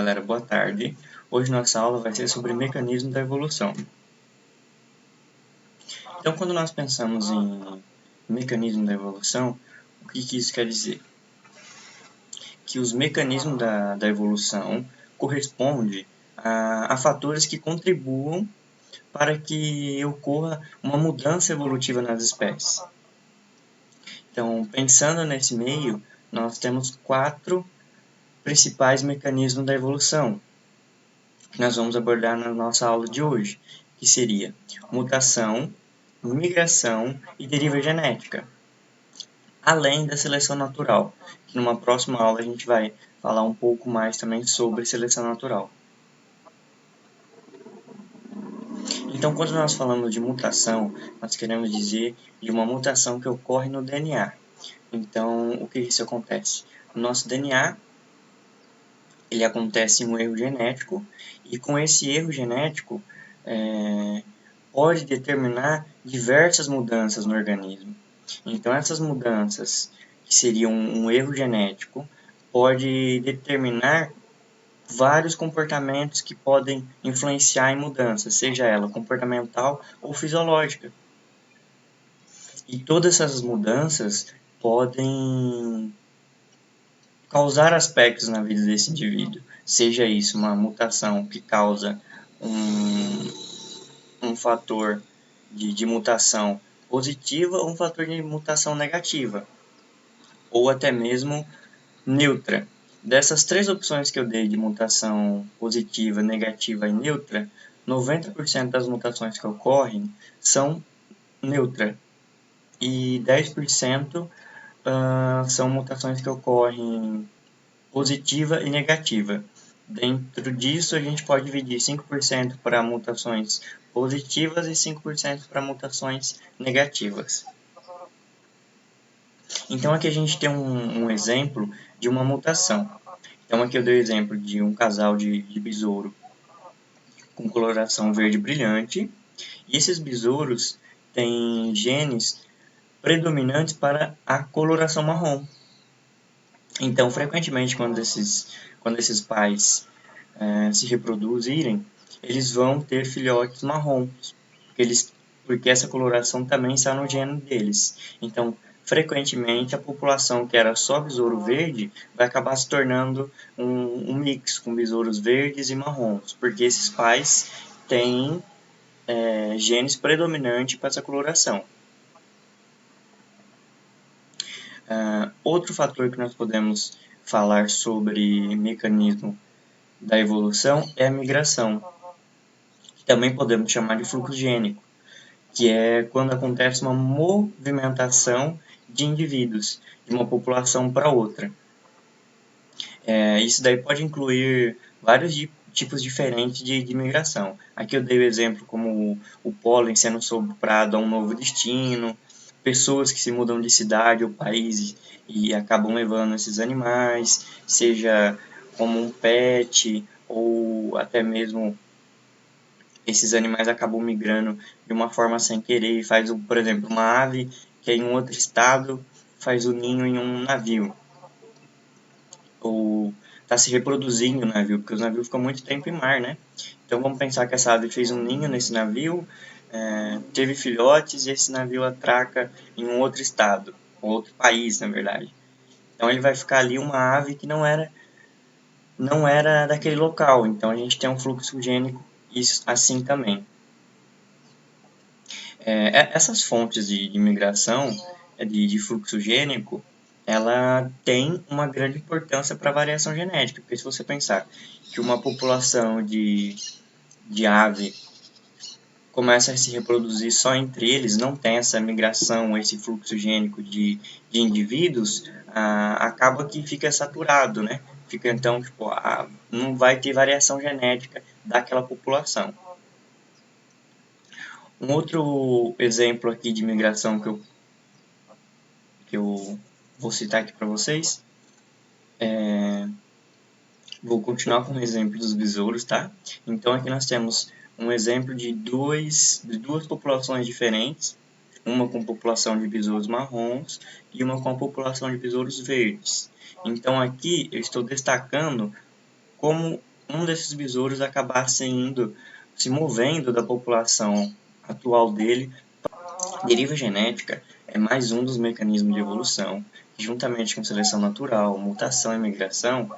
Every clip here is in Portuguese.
Galera, boa tarde. Hoje nossa aula vai ser sobre mecanismo da evolução. Então, quando nós pensamos em mecanismo da evolução, o que isso quer dizer? Que os mecanismos da evolução correspondem a fatores que contribuam para que ocorra uma mudança evolutiva nas espécies. Então, pensando nesse meio, nós temos 4 principais mecanismos da evolução, que nós vamos abordar na nossa aula de hoje, que seria mutação, migração e deriva genética, além da seleção natural, que numa próxima aula a gente vai falar um pouco mais também sobre seleção natural. Então, quando nós falamos de mutação, nós queremos dizer de uma mutação que ocorre no DNA. Então, o que isso acontece? No nosso DNA, ele acontece um erro genético, e com esse erro genético, pode determinar diversas mudanças no organismo. Então, essas mudanças, que seriam um erro genético, pode determinar vários comportamentos que podem influenciar em mudanças, seja ela comportamental ou fisiológica. E todas essas mudanças podem causar aspectos na vida desse indivíduo, seja isso uma mutação que causa um fator de mutação positiva ou um fator de mutação negativa, ou até mesmo neutra. Dessas 3 opções que eu dei de mutação positiva, negativa e neutra, 90% das mutações que ocorrem são neutra e 10% são mutações que ocorrem positiva e negativa. Dentro disso, a gente pode dividir 5% para mutações positivas e 5% para mutações negativas. Então, aqui a gente tem um exemplo de uma mutação. Então, aqui eu dei o exemplo de um casal de besouro com coloração verde brilhante. E esses besouros têm genes predominantes para a coloração marrom. Então, frequentemente, quando esses pais se reproduzirem, eles vão ter filhotes marrons, porque essa coloração também está no gene deles. Então, frequentemente, a população que era só besouro verde vai acabar se tornando um mix com besouros verdes e marrons, porque esses pais têm genes predominantes para essa coloração. Outro fator que nós podemos falar sobre mecanismo da evolução é a migração, que também podemos chamar de fluxo gênico, que é quando acontece uma movimentação de indivíduos, de uma população para outra. Isso daí pode incluir vários tipos diferentes de migração. Aqui eu dei o exemplo como o pólen sendo soprado a um novo destino, pessoas que se mudam de cidade ou país e acabam levando esses animais, seja como um pet ou até mesmo esses animais acabam migrando de uma forma sem querer e faz, por exemplo, uma ave que é em um outro estado faz o ninho em um navio. Ou está se reproduzindo no navio, porque os navios ficam muito tempo em mar, né? Então vamos pensar que essa ave fez um ninho nesse navio, teve filhotes e esse navio atraca em um outro estado, ou outro país, na verdade. Então ele vai ficar ali uma ave que não era daquele local, então a gente tem um fluxo gênico assim também. Essas fontes de migração, de fluxo gênico, ela tem uma grande importância para a variação genética, porque se você pensar que uma população de ave começa a se reproduzir só entre eles, não tem essa migração, esse fluxo gênico de indivíduos, acaba que fica saturado, né? Fica então, não vai ter variação genética daquela população. Um outro exemplo aqui de migração que eu vou citar aqui para vocês, vou continuar com o exemplo dos besouros, tá? Então aqui nós temos um exemplo de duas populações diferentes, uma com população de besouros marrons e uma com a população de besouros verdes. Então aqui eu estou destacando como um desses besouros acabasse se movendo da população atual dele. Deriva genética é mais um dos mecanismos de evolução, que, juntamente com seleção natural, mutação e migração,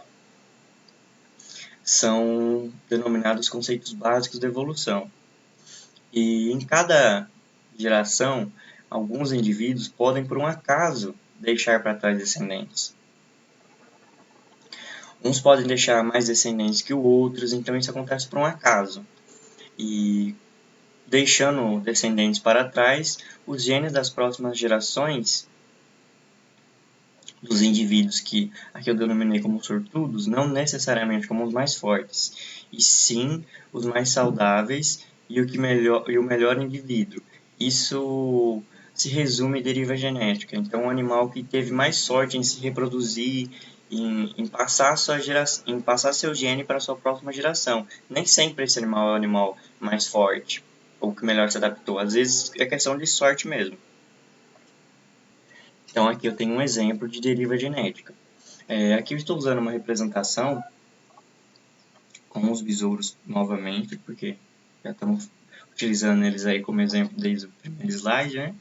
são denominados conceitos básicos da evolução. E em cada geração, alguns indivíduos podem, por um acaso, deixar para trás descendentes. Uns podem deixar mais descendentes que outros, então isso acontece por um acaso. E deixando descendentes para trás, os genes das próximas gerações dos indivíduos que aqui eu denominei como sortudos, não necessariamente como os mais fortes, e sim os mais saudáveis e o melhor indivíduo. Isso se resume em deriva genética. Então, um animal que teve mais sorte em se reproduzir, em passar seu gene para a sua próxima geração. Nem sempre esse animal é o animal mais forte, ou que melhor se adaptou. Às vezes é questão de sorte mesmo. Então aqui eu tenho um exemplo de deriva genética. Aqui eu estou usando uma representação com os besouros novamente, porque já estamos utilizando eles aí como exemplo desde o primeiro slide, né?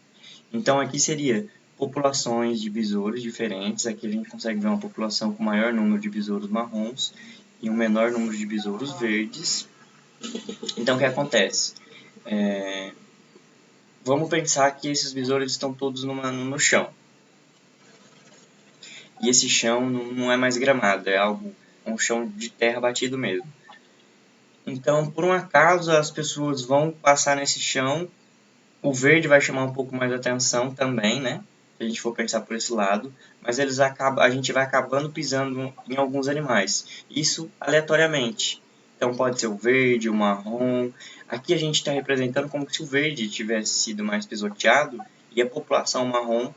Então aqui seria populações de besouros diferentes. Aqui a gente consegue ver uma população com maior número de besouros marrons e um menor número de besouros verdes. Então o que acontece? Vamos pensar que esses besouros estão todos no chão. E esse chão não é mais gramado, é um chão de terra batido mesmo. Então, por um acaso, as pessoas vão passar nesse chão, o verde vai chamar um pouco mais atenção também, né? Se a gente for pensar por esse lado, mas a gente vai acabando pisando em alguns animais, isso aleatoriamente. Então pode ser o verde, o marrom. Aqui a gente está representando como se o verde tivesse sido mais pisoteado e a população marrom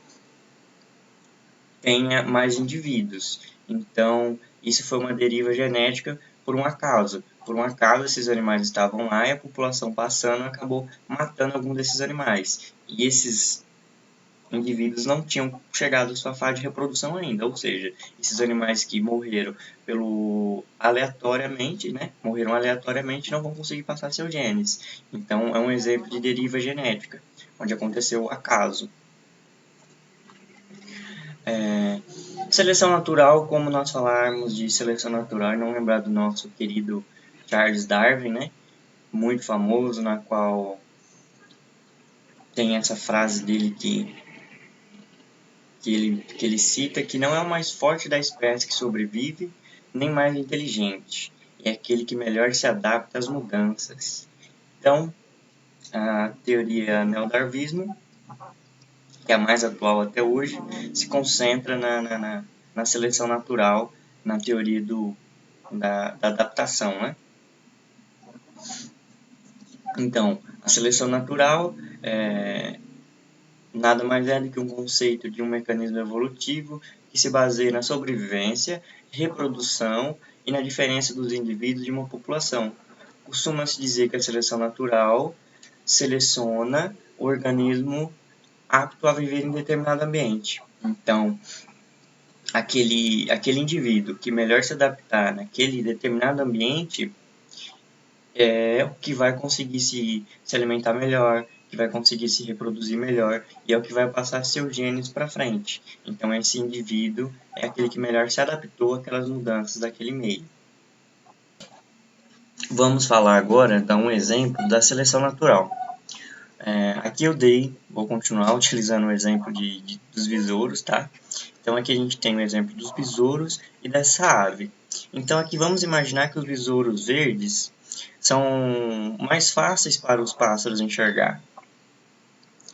tenha mais indivíduos. Então, isso foi uma deriva genética por um acaso. Por um acaso, esses animais estavam lá e a população passando acabou matando algum desses animais. E esses indivíduos não tinham chegado à sua fase de reprodução ainda, ou seja, esses animais que morreram aleatoriamente, né? Morreram aleatoriamente, não vão conseguir passar seus genes. Então, é um exemplo de deriva genética, onde aconteceu o acaso. Seleção natural, como nós falarmos de seleção natural e não lembrar do nosso querido Charles Darwin, né? Muito famoso, na qual tem essa frase dele que ele cita, que não é o mais forte da espécie que sobrevive, nem mais inteligente, é aquele que melhor se adapta às mudanças. Então, a teoria neodarwismo, que é a mais atual até hoje, se concentra na seleção natural, na teoria da adaptação, né? Então, a seleção natural nada mais é do que um conceito de um mecanismo evolutivo que se baseia na sobrevivência, reprodução e na diferença dos indivíduos de uma população. Costuma-se dizer que a seleção natural seleciona o organismo apto a viver em determinado ambiente. Então, aquele indivíduo que melhor se adaptar naquele determinado ambiente é o que vai conseguir se alimentar melhor, que vai conseguir se reproduzir melhor e é o que vai passar seus genes para frente. Então, esse indivíduo é aquele que melhor se adaptou àquelas mudanças daquele meio. Vamos falar agora, dar um exemplo da seleção natural. Aqui vou continuar utilizando o exemplo dos besouros, tá? Então aqui a gente tem o exemplo dos besouros e dessa ave. Então aqui vamos imaginar que os besouros verdes são mais fáceis para os pássaros enxergar.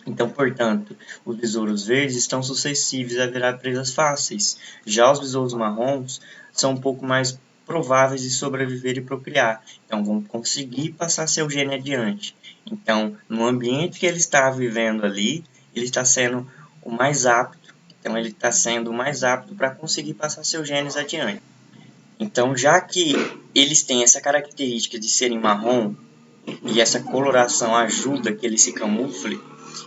Então, portanto, os besouros verdes estão suscetíveis a virar presas fáceis. Já os besouros marrons são um pouco mais prováveis de sobreviver e procriar. Então, vão conseguir passar seu gene adiante. Então, no ambiente que ele está vivendo ali, ele está sendo o mais apto. Então, ele está sendo o mais apto para conseguir passar seus genes adiante. Então, já que eles têm essa característica de serem marrom, e essa coloração ajuda que ele se camufle,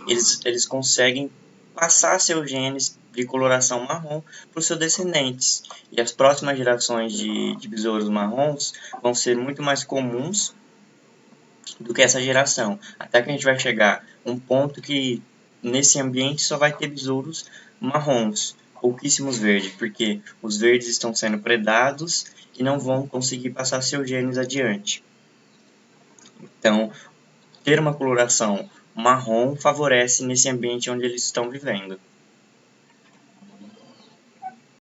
eles conseguem passar seus genes de coloração marrom para os seus descendentes. E as próximas gerações de besouros marrons vão ser muito mais comuns do que essa geração. Até que a gente vai chegar a um ponto que nesse ambiente só vai ter besouros marrons, pouquíssimos verdes, porque os verdes estão sendo predados e não vão conseguir passar seus genes adiante. Então, ter uma coloração marrom favorece nesse ambiente onde eles estão vivendo.